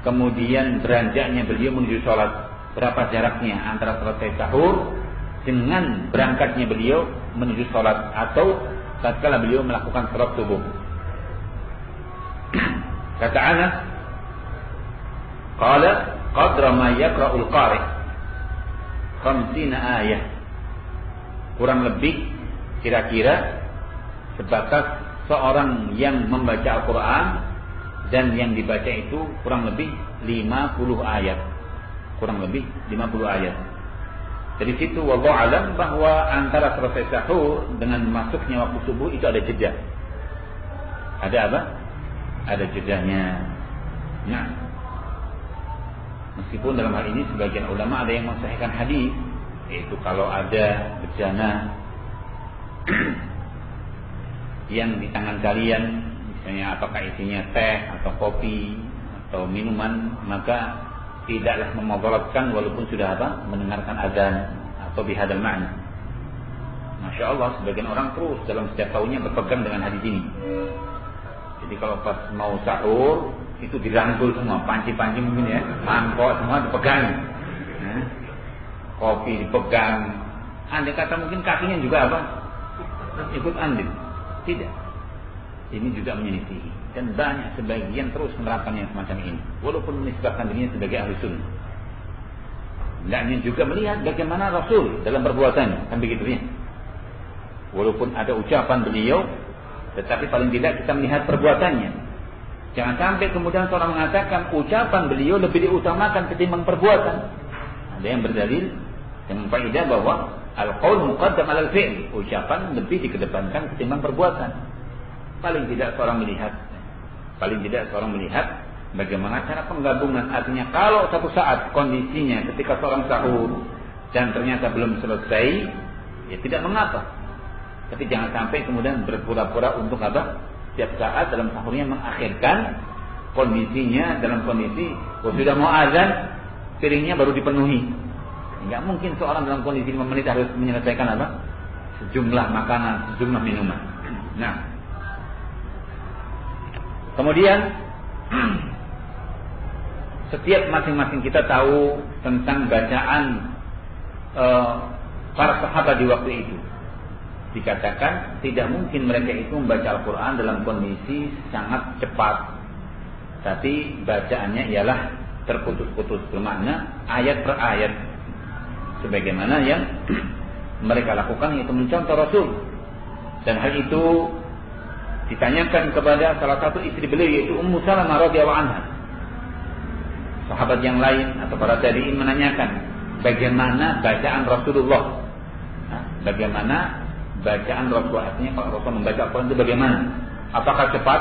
kemudian beranjaknya beliau menuju salat? Berapa jaraknya antara selesai sahur dengan berangkatnya beliau menuju salat, atau tatkala beliau melakukan salat subuh? Kata Anas, qala qadra ma yaqra'ul qari' 50 ayah. Kurang lebih kira-kira sebatas seorang yang membaca Al-Quran dan yang dibaca itu kurang lebih 50 ayat. Kurang lebih 50 ayat. Dari situ wallahu alam bahwa antara selesai sahur dengan masuknya waktu subuh itu ada jeda. Ada apa? Ada jedanya. Nah, meskipun dalam hal ini sebagian ulama ada yang mensahihkan hadis, yaitu kalau ada bejana yang di tangan kalian, misalnya apakah isinya teh atau kopi atau minuman, maka tidaklah memudaratkan walaupun sudah apa? Mendengarkan azan atau bihadal ma'na. Masya Allah, sebagian orang terus dalam setiap tahunnya berpegang dengan hadis ini. Jadi kalau pas mau sahur itu dirangkul semua, panci-panci mungkin ya, mangkok semua dipegang, kopi dipegang. Andai kata mungkin kakinya juga apa? Ikut andil. Tidak. Ini juga menyelisihi. Dan banyak sebagian terus menerapkan yang semacam ini, walaupun menisbahkan dirinya sebagai ahli sunnah. Hendaknya juga melihat bagaimana Rasul dalam perbuatannya, kan begitu ya. Walaupun ada ucapan beliau, tetapi paling tidak kita melihat perbuatannya. Jangan sampai kemudian seorang mengatakan ucapan beliau lebih diutamakan ketimbang perbuatan. Ada yang berdalil dengan faedah bahwa al-qaul muqaddam 'alal fi'l, ucapan lebih dikedepankan ketimbang perbuatan. Paling tidak seorang melihat bagaimana cara penggabungan. Artinya kalau satu saat kondisinya ketika seorang sahur dan ternyata belum selesai, ya tidak mengapa. Tapi jangan sampai kemudian berpura-pura untuk apa? Setiap saat dalam sahurnya mengakhirkan kondisinya dalam kondisi sudah mau azan, piringnya baru dipenuhi. Enggak mungkin seorang dalam kondisi 5 menit harus menyelesaikan apa? Sejumlah makanan, sejumlah minuman. Nah, kemudian setiap masing-masing kita tahu tentang bacaan para sahabat di waktu itu. Dikatakan tidak mungkin mereka itu membaca Al-Quran dalam kondisi sangat cepat, tapi bacaannya ialah terputus-putus, bermakna ayat per ayat, sebagaimana yang mereka lakukan, yaitu mencontoh Rasul. Dan hal itu ditanyakan kepada salah satu istri beliau, yaitu Ummu Salamah radhiyallahu anha. Sahabat yang lain atau para tabi'in menanyakan bagaimana bacaan Rasulullah. Bagaimana bacaan Rasulullah, artinya kalau Rasul membaca Al-Quran itu bagaimana? Apakah cepat?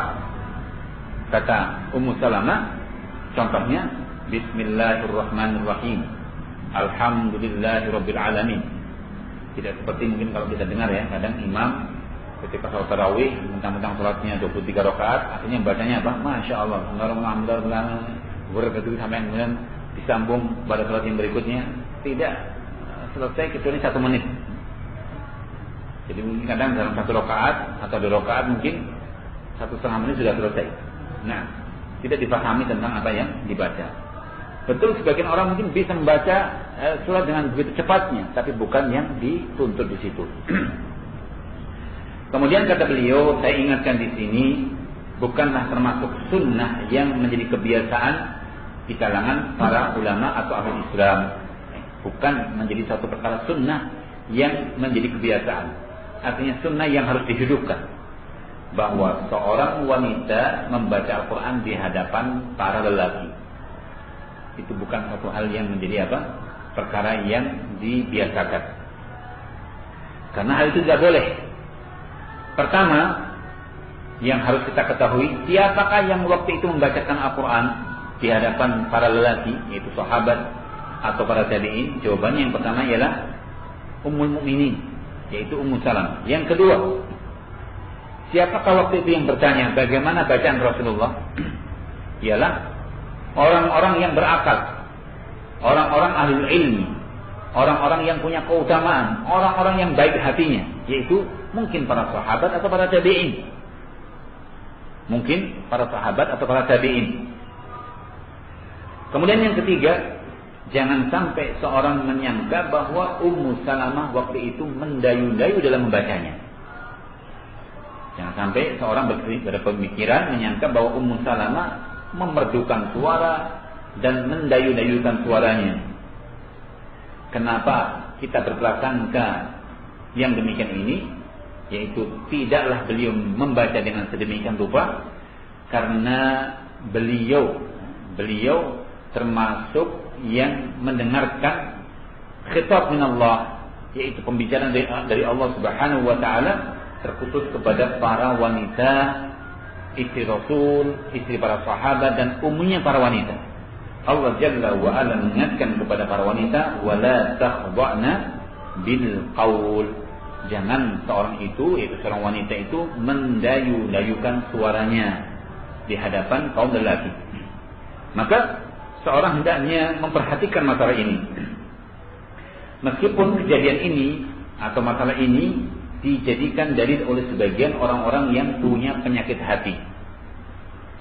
Kata Ummu Salamah, contohnya Bismillahirrahmanirrahim, Alhamdulillahirabbil alamin. Tidak seperti mungkin kalau kita dengar ya, kadang imam ketika salat tarawih mentang-mentang salatnya 23 rakaat, akhirnya bacanya apa? Masya Allah, alhamdulillah, begitu sampai kemudian disambung pada salat yang berikutnya. Tidak selesai kecuali 1 menit. Jadi mungkin kadang dalam 1 rakaat atau 2 rakaat mungkin 1,5 menit sudah selesai. Nah, tidak dipahami tentang apa yang dibaca. Betul sebagian orang mungkin bisa membaca surat dengan begitu cepatnya, tapi bukan yang dituntut di situ. Kemudian kata beliau, saya ingatkan di sini bukanlah termasuk sunnah yang menjadi kebiasaan di kalangan para ulama atau ahli Islam. Bukan menjadi suatu perkara sunnah yang menjadi kebiasaan. Artinya sunnah yang harus dihidupkan, bahwa seorang wanita membaca Al-Quran di hadapan para lelaki. Itu bukan suatu hal yang menjadi apa? Perkara yang dibiasakan. Karena hal itu tidak boleh. Pertama, yang harus kita ketahui, siapakah yang waktu itu membacakan Al-Quran di hadapan para lelaki, yaitu sahabat atau para tabi'in? Jawabannya yang pertama ialah Ummul Mukminin, yaitu Ummu Salamah. Yang kedua, siapakah waktu itu yang bertanya bagaimana bacaan Rasulullah? Ialah orang-orang yang berakal, orang-orang ahlul ilmi, orang-orang yang punya keutamaan, orang-orang yang baik hatinya, yaitu mungkin para sahabat atau para tabi'in. Mungkin para sahabat atau para tabi'in. Kemudian yang ketiga, jangan sampai seorang menyangka bahwa Ummu Salamah waktu itu mendayu-dayu dalam membacanya. Jangan sampai seorang berpemikiran menyangka bahwa Ummu Salamah memerdukan suara dan mendayu-dayukan suaranya. Kenapa kita berprasangka yang demikian ini? yaitu tidaklah beliau membaca dengan sedemikian rupa karena beliau termasuk yang mendengarkan khitab min Allah, yaitu pembicaraan dari Allah Subhanahu wa taala terkhusus kepada para wanita, istri Rasul, istri para sahabat dan umumnya para wanita. Allah Jalla wa Ala mengingatkan kepada para wanita, wala takhda'na bil qaul. Jangan seorang itu, yaitu seorang wanita itu mendayu-dayukan suaranya di hadapan kaum lelaki. Maka seorang hendaknya memperhatikan masalah ini. Meskipun kejadian ini atau masalah ini dijadikan dalil oleh sebagian orang-orang yang punya penyakit hati.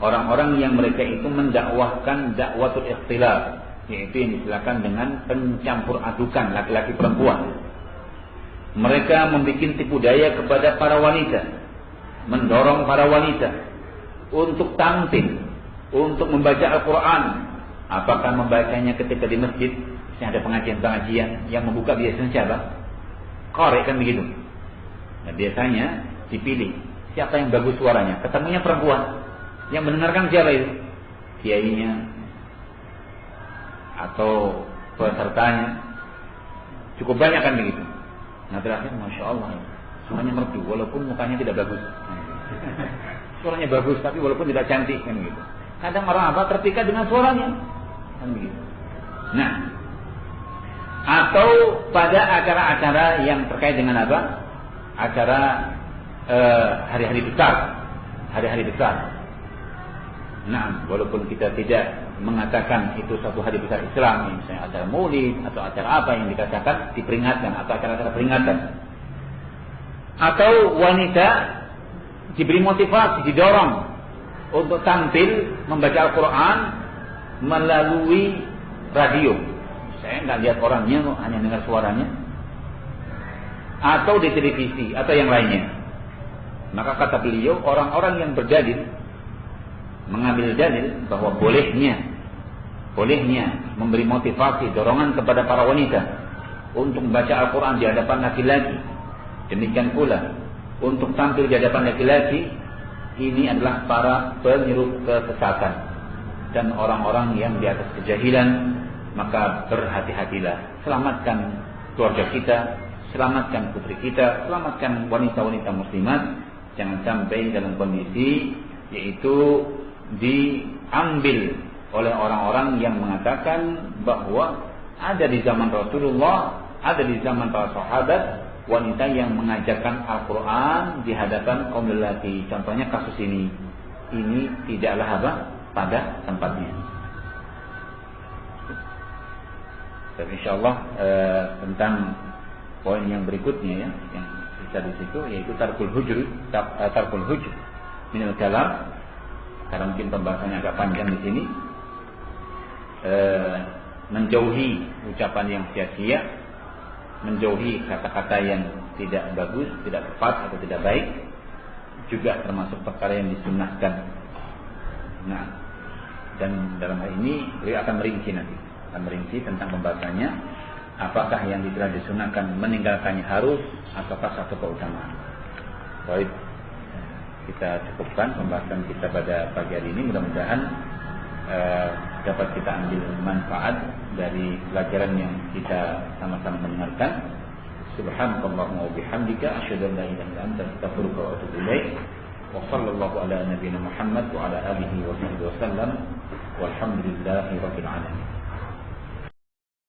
Orang-orang yang mereka itu mendakwahkan dakwatul ikhtilaf, yaitu yang disilakan dengan pencampur adukan laki-laki perempuan. Mereka membuat tipu daya kepada para wanita, mendorong para wanita untuk tampil, untuk membaca Al-Quran. Apakah membacanya ketika di masjid, misalnya ada pengajian-pengajian yang membuka biasanya siapa? Qari kan begitu. Nah, biasanya dipilih siapa yang bagus suaranya, ketemunya perempuan. Yang mendengarkan siapa itu? Kiainya atau pesertanya. Cukup banyak kan begitu. Nah terakhir, Masya Allah, semuanya merdu walaupun mukanya tidak bagus. Suaranya bagus tapi walaupun tidak cantik kan begitu. Kadang orang apa terpikat dengan suaranya kan begitu. Nah, atau pada acara-acara yang terkait dengan apa? Acara hari-hari besar, hari-hari besar. Nah, walaupun kita tidak mengatakan itu satu hari besar Islam, misalnya acara Maulid atau acara apa yang dikatakan diperingatkan atau acara-acara peringatan. Atau wanita diberi motivasi, didorong untuk tampil membaca Al-Quran melalui radio. Saya nggak lihat orangnya, hanya dengar suaranya. Atau di televisi atau yang lainnya. Maka kata beliau, orang-orang yang berdalil, mengambil dalil bahwa bolehnya memberi motivasi, dorongan kepada para wanita untuk membaca Al-Quran di hadapan laki-laki. Demikian pula untuk tampil di hadapan laki-laki, ini adalah para penyeru kesesatan dan orang-orang yang di atas kejahilan. Maka berhati-hatilah, selamatkan keluarga kita, selamatkan putri kita, selamatkan wanita-wanita muslimat. Jangan sampai dalam kondisi yaitu diambil oleh orang-orang yang mengatakan bahwa ada di zaman Rasulullah, ada di zaman para sahabat, wanita yang mengajarkan Al-Quran di hadapan kaum lelaki. Contohnya kasus ini tidaklah apa? Pada tempatnya. Tapi insyaallah tentang poin yang berikutnya ya, yang bisa di situ, yaitu tarkul hujr minal kalam. Karena mungkin pembahasannya agak panjang di sini. Menjauhi ucapan yang sia-sia, menjauhi kata-kata yang tidak bagus, tidak tepat atau tidak baik, juga termasuk perkara yang disunnahkan. Nah, dan dalam hal ini beliau akan merinci tentang pembahasannya, apakah yang telah disunnahkan meninggalkannya harus ataukah satu keutamaan. Baik, kita cukupkan pembahasan kita pada pagi hari ini. Mudah-mudahan dapat kita ambil manfaat dari pelajaran yang kita sama-sama mendengarkan. Subhanakallahumma wa bihamdika asyhadu an la ilaha illa anta astaghfiruka wa atubu ilaik. Wa sallallahu ala nabiyyina Muhammad wa ala alihi wa sahbihi wasallam. Walhamdulillahirabbil alamin.